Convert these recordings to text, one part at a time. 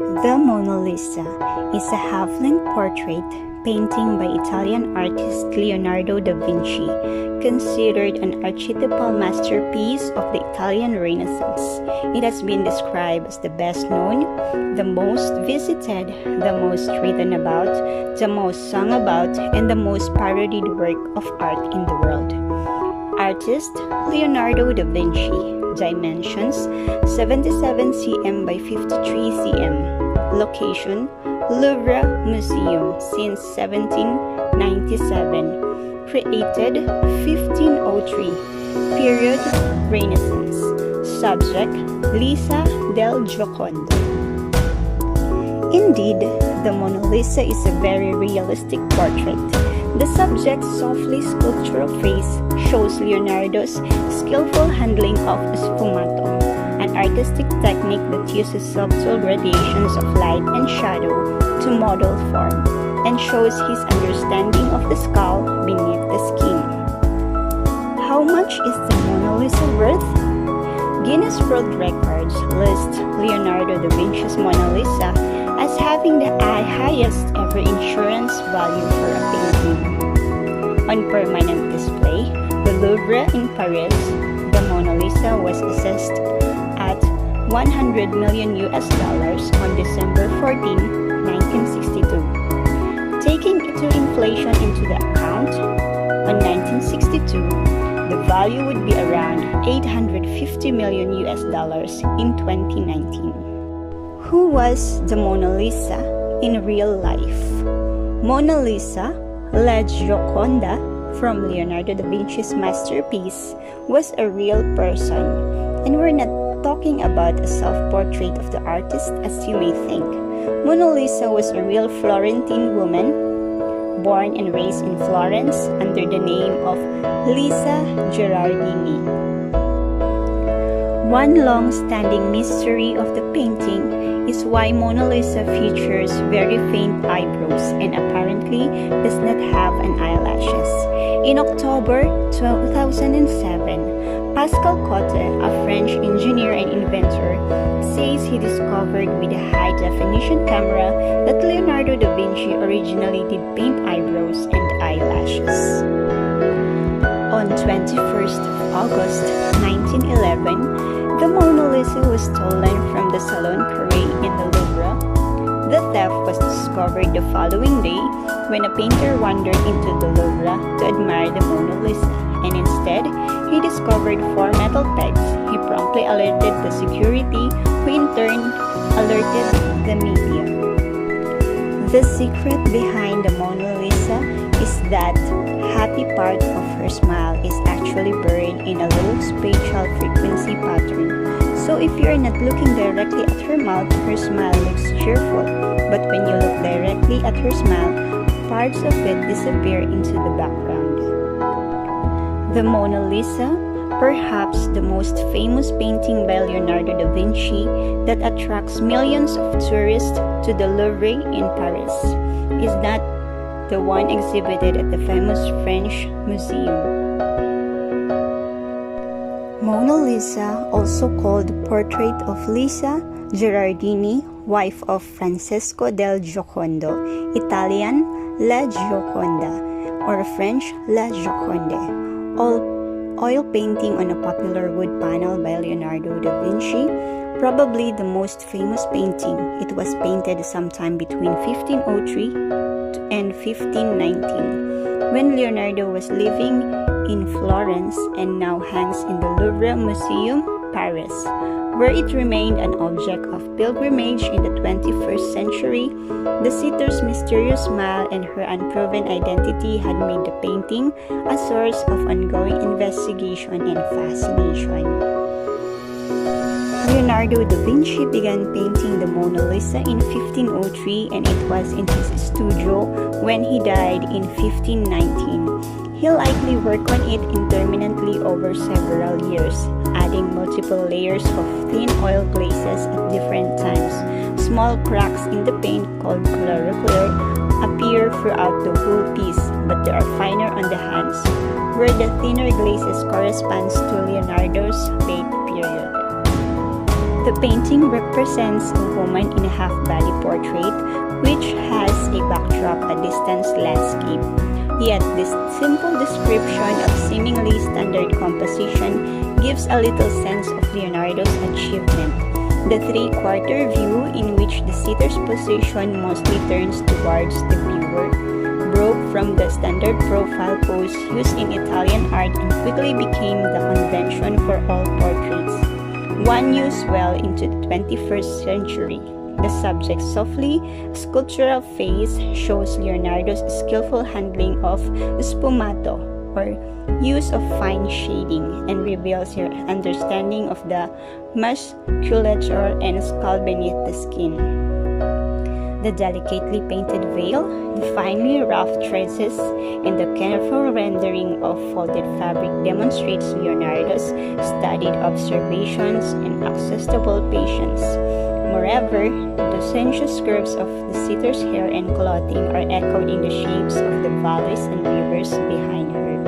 The Mona Lisa is a half-length portrait painting by Italian artist Leonardo da Vinci, considered an archetypal masterpiece of the Italian Renaissance. It has been described as the best known, the most visited, the most written about, the most sung about, and the most parodied work of art in the world. Artist Leonardo da Vinci. Dimensions 77 cm by 53 cm. Location Louvre Museum since 1797. Created 1503. Period Renaissance. Subject Lisa del Giocondo. Indeed, the Mona Lisa is a very realistic portrait. The subject's softly sculptural face shows Leonardo's skillful handling of sfumato, an artistic technique that uses subtle gradations of light and shadow to model form, and shows his understanding of the skull beneath the skin. How much is the Mona Lisa worth? Guinness World Records lists Leonardo da Vinci's Mona Lisa as having the highest ever insurance value for a painting. On permanent display, the Louvre in Paris, the Mona Lisa was assessed at $100 million on December 14, 1962. Taking inflation into the account, on 1962, the value would be around $850 million in 2019. Who was the Mona Lisa in real life? Mona Lisa, La Gioconda, from Leonardo da Vinci's masterpiece, was a real person, and we're not talking about a self-portrait of the artist as you may think. Mona Lisa was a real Florentine woman, born and raised in Florence under the name of Lisa Gherardini. One long-standing mystery of the painting is why Mona Lisa features very faint eyebrows and apparently does not have an eyelashes. In October 2007, Pascal Cotte, a French engineer and inventor, says he discovered with a high-definition camera that Leonardo da Vinci originally did paint eyebrows and eyelashes. On 21st of August 1911, the Mona Lisa was stolen from the Salon Carré in the Louvre. The theft was discovered the following day when a painter wandered into the Louvre to admire the Mona Lisa, and instead, he discovered 4 metal pegs. He promptly alerted the security, who in turn alerted the media. The secret behind the Mona Lisa is that happy part of her smile is actually buried in a low spatial frequency pattern. So if you're not looking directly at her mouth, her smile looks cheerful. But when you look directly at her smile, parts of it disappear into the background. The Mona Lisa, perhaps the most famous painting by Leonardo da Vinci that attracts millions of tourists to the Louvre in Paris, is not the one exhibited at the famous French museum. Mona Lisa, also called Portrait of Lisa Gherardini, wife of Francesco del Giocondo, Italian La Gioconda, or French La Gioconde, oil painting on a popular wood panel by Leonardo da Vinci, probably the most famous painting. It was painted sometime between 1503 and 1519, when Leonardo was living in Florence, and now hangs in the Louvre Museum, Paris, where it remained an object of pilgrimage in the 21st century. The sitter's mysterious smile and her unproven identity had made the painting a source of ongoing investigation and fascination. Leonardo da Vinci began painting the Mona Lisa in 1503, and it was in his studio when he died in 1519. He likely worked on it intermittently over several years, adding multiple layers of thin oil glazes at different times. Small cracks in the paint, called claricule, appear throughout the whole piece, but they are finer on the hands, where the thinner glazes corresponds to Leonardo's late period. The painting represents a woman in a half-body portrait which has a backdrop, a distant landscape. Yet this simple description of seemingly standard composition gives a little sense of Leonardo's achievement. The three-quarter view, in which the sitter's position mostly turns towards the viewer, broke from the standard profile pose used in Italian art and quickly became the convention for all portraits, one used well into the 21st century. The subject's softly sculptural face shows Leonardo's skillful handling of sfumato, or use of fine shading, and reveals your understanding of the musculature and skull beneath the skin. The delicately painted veil, the finely roughed traces, and the careful rendering of folded fabric demonstrates Leonardo's studied observations and accessible patience. Moreover, the sensuous curves of the sitter's hair and clothing are echoed in the shapes of the valleys and rivers behind her.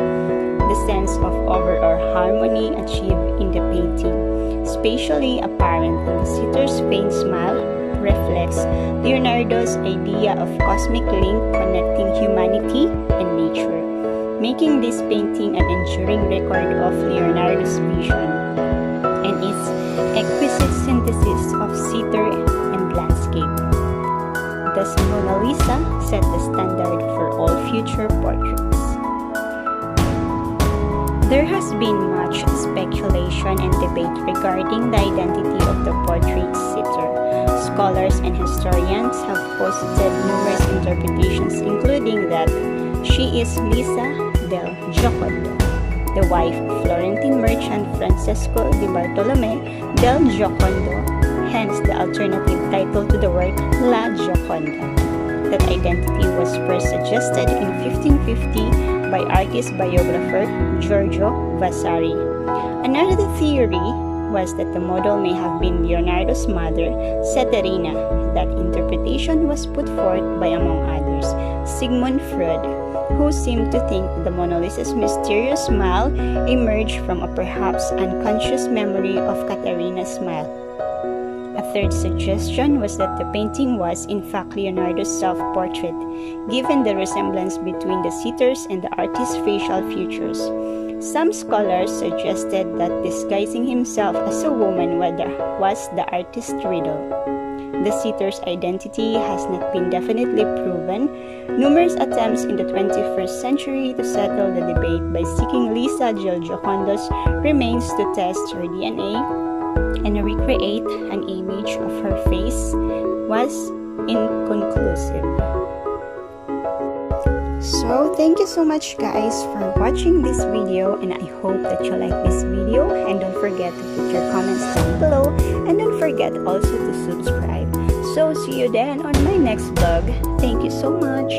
The sense of overall harmony achieved in the painting, spatially apparent in the sitter's faint smile, reflects Leonardo's idea of cosmic link connecting humanity and nature, making this painting an enduring record of Leonardo's vision and its exquisite synthesis of sitter and landscape. Thus, Mona Lisa set the standard for all future portraits. There has been much speculation and debate regarding the identity of the portrait sitter. Scholars and historians have posited numerous interpretations, including that she is Lisa del Giocondo, the wife of Florentine merchant Francesco di Bartolome del Giocondo, hence the alternative title to the work La Gioconda. That identity was first suggested in 1550 by artist biographer Giorgio Vasari. Another theory was that the model may have been Leonardo's mother, Caterina. That interpretation was put forth by, among others, Sigmund Freud, who seemed to think the Mona Lisa's mysterious smile emerged from a perhaps unconscious memory of Caterina's smile. A third suggestion was that the painting was, in fact, Leonardo's self-portrait, given the resemblance between the sitters and the artist's facial features. Some scholars suggested that disguising himself as a woman was the artist's riddle. The sitter's identity has not been definitely proven. Numerous attempts in the 21st century to settle the debate by seeking Lisa del Giocondo's remains to test her DNA and recreate an image of her face was inconclusive. So, thank you so much guys for watching this video, and I hope that you like this video, and don't forget to put your comments down below, and don't forget also to subscribe. So, see you then on my next vlog. Thank you so much.